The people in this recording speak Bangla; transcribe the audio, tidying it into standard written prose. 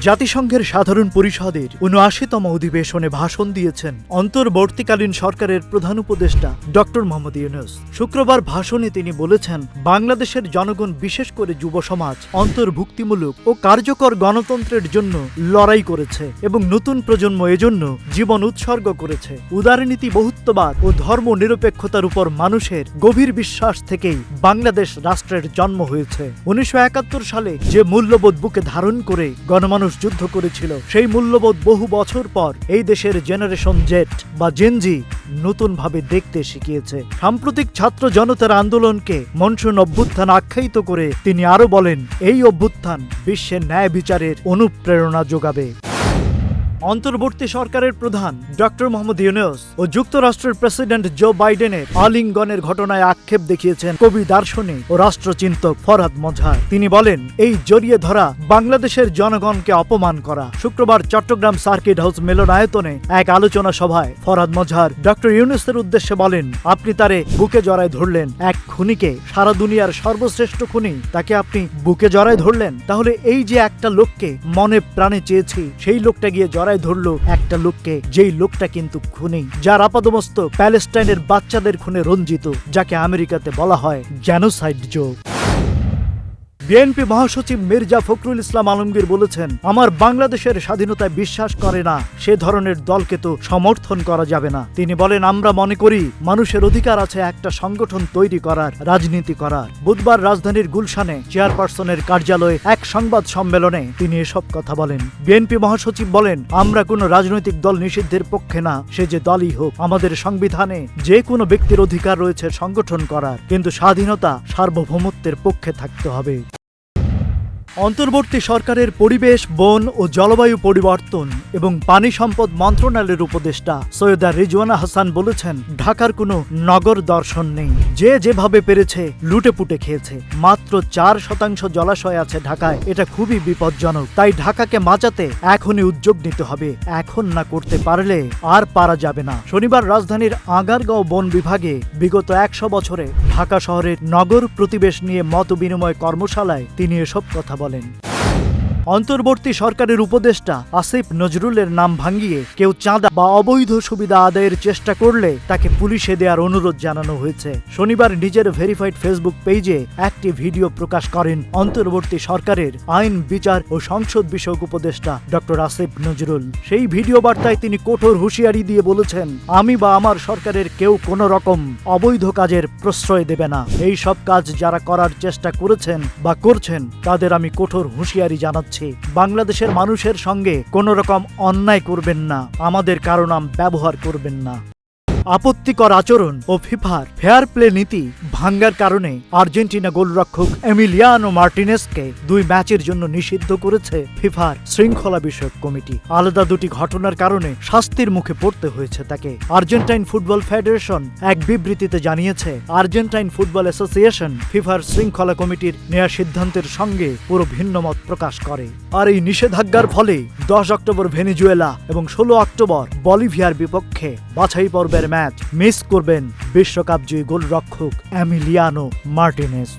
জাতিসংঘের সাধারণ পরিষদের ৭৯তম অধিবেশনে ভাষণ দিয়েছেন অন্তর্বর্তীকালীন সরকারের প্রধান উপদেষ্টা ডক্টর মোহাম্মদ ইউনূস। শুক্রবার ভাষণে তিনি বলেছেন, বাংলাদেশের জনগণ, বিশেষ করে যুব সমাজ, অন্তর্ভুক্তিমূলক ও কার্যকর গণতন্ত্রের জন্য লড়াই করেছে এবং নতুন প্রজন্ম এজন্য জীবন উৎসর্গ করেছে। উদারনীতি, বহুত্ববাদ ও ধর্ম নিরপেক্ষতার উপর মানুষের গভীর বিশ্বাস থেকেই বাংলাদেশ রাষ্ট্রের জন্ম হয়েছে। ১৯৭১ সালে যে মূল্যবোধ বুকে ধারণ করে গণমানুষ যুদ্ধ করেছিল, সেই মূল্যবোধ বহু বছর পর এই দেশের জেনারেশন জেড বা জেনজি নতুনভাবে দেখতে শিখিয়েছে। সাম্প্রতিক ছাত্র জনতার আন্দোলনকে মনসুন অভ্যুত্থান আখ্যায়িত করে তিনি আরো বলেন, এই অভ্যুত্থান বিশ্বের ন্যায় বিচারের অনুপ্রেরণা যোগাবে। অন্তর্বর্তী সরকারের প্রধান ডক্টর মোহাম্মদ ইউনূস ও যুক্তরাষ্ট্রের প্রেসিডেন্ট জো বাইডেনের আলিঙ্গনের ঘটনায় আক্ষেপ দেখিয়েছেন কবি, দার্শনিক ও রাষ্ট্রচিন্তক ফরহাদ মজহার। তিনি বলেন, এই জড়িয়ে ধরা বাংলাদেশের জনগণকে অপমান করা। শুক্রবার চট্টগ্রাম সার্কিট হাউস মিলনায়তনে এক আলোচনা সভায় ফরহাদ মজহার ডক্টর ইউনূসের উদ্দেশ্যে বলেন, আপনি তারে বুকে জড়ায় ধরলেন। এক খুনিকে, সারা দুনিয়ার সর্বশ্রেষ্ঠ খুনি, তাকে আপনি বুকে জড়ায় ধরলেন। তাহলে এই যে একটা লোককে মনে প্রাণে চেয়েছি, সেই লোকটা গিয়ে জড়ায় ধরলো একটা লোককে, যেই লোকটা কিন্তু খুনি, যার আপাদমস্তক প্যালেস্টাইনের বাচ্চাদের খুনে রঞ্জিত, যাকে আমেরিকাতে বলা হয় জেনোসাইড জো। বিএনপি মহাসচিব মির্জা ফখরুল ইসলাম আলমগীর বলেছেন, আমার বাংলাদেশের স্বাধীনতায় বিশ্বাস করে না সে ধরনের দলকে তো সমর্থন করা যাবে না। তিনি বলেন, আমরা মনে করি মানুষের অধিকার আছে একটা সংগঠন তৈরি করার, রাজনীতি করার। বুধবার রাজধানীর গুলশানে চেয়ারপারসনের কার্যালয়ে এক সংবাদ সম্মেলনে তিনি এসব কথা বলেন। বিএনপি মহাসচিব বলেন, আমরা কোনো রাজনৈতিক দল নিষিদ্ধের পক্ষে না, সে যে দলই হোক। আমাদের সংবিধানে যে কোনো ব্যক্তির অধিকার রয়েছে সংগঠন করার, কিন্তু স্বাধীনতা, সার্বভৌমত্বের পক্ষে থাকতে হবে। অন্তর্বর্তী সরকারের পরিবেশ, বন ও জলবায়ু পরিবর্তন এবং পানি সম্পদ মন্ত্রণালয়ের উপদেষ্টা সৈয়দা রিজওয়ানা হাসান বলেছেন, ঢাকার কোনো নগর দর্শন নেই। যে যেভাবে পেরেছে লুটেপুটে খেয়েছে। মাত্র ৪% জলাশয় আছে ঢাকায়। এটা খুবই বিপজ্জনক। তাই ঢাকাকে বাঁচাতে এখনই উদ্যোগ নিতে হবে। এখন না করতে পারলে আর পারা যাবে না। শনিবার রাজধানীর আগারগাঁও বন বিভাগে বিগত ১০০ বছরে ঢাকা শহরের নগর প্রতিবেশ নিয়ে মত বিনিময় কর্মশালায় তিনি এসব কথা বলেন। অন্তর্বর্তী সরকারের উপদেষ্টা আসিফ নজরুলের নাম ভাঙিয়ে কেউ চাঁদা বা অবৈধ সুবিধা আদায়ের চেষ্টা করলে তাকে পুলিশে দেওয়ার অনুরোধ জানানো হয়েছে। শনিবার নিজের ভেরিফাইড ফেসবুক পেজে একটি ভিডিও প্রকাশ করেন অন্তর্বর্তী সরকারের আইন, বিচার ও সংসদ বিষয়ক উপদেষ্টা ডক্টর আসিফ নজরুল। সেই ভিডিও বার্তায় তিনি কঠোর হুঁশিয়ারি দিয়ে বলেছেন, আমি বা আমার সরকারের কেউ কোনো রকম অবৈধ কাজের প্রশ্রয় দেবে না। এই সব কাজ যারা করার চেষ্টা করেছেন বা করছেন, তাদের আমি কঠোর হুঁশিয়ারি জানাচ্ছি। বাংলাদেশের মানুষের সঙ্গে কোন রকম অন্যায় করবেন না, আমাদের কারো নাম ব্যবহার করবেন না। আপত্তিকর আচরণ ও ফিফার ফেয়ার প্লে নীতি ভাঙ্গার কারণে আর্জেন্টিনা গোলরক্ষক এমিলিয়ানো মার্টিনেজকে ২ ম্যাচের জন্য নিষিদ্ধ করেছে ফিফার শৃঙ্খলা বিষয়ক কমিটি। আলাদা দুটি ঘটনার কারণে শাস্তির মুখে পড়তে হয়েছে তাকে। আর্জেন্টাইন ফুটবল ফেডারেশন এক বিবৃতিতে জানিয়েছে, আর্জেন্টাইন ফুটবল অ্যাসোসিয়েশন ফিফার শৃঙ্খলা কমিটির নেওয়া সিদ্ধান্তের সঙ্গে পুরো ভিন্ন মত প্রকাশ করে। আর এই নিষেধাজ্ঞার ফলে ১০ অক্টোবর ভেনেজুয়েলা এবং ১৬ অক্টোবর বলিভিয়ার বিপক্ষে বাছাই পর্বের ম্যাচ মিস করবেন বিশ্বকাপ জয়ী গোলরক্ষক এমিলিয়ানো মার্টিনেজ।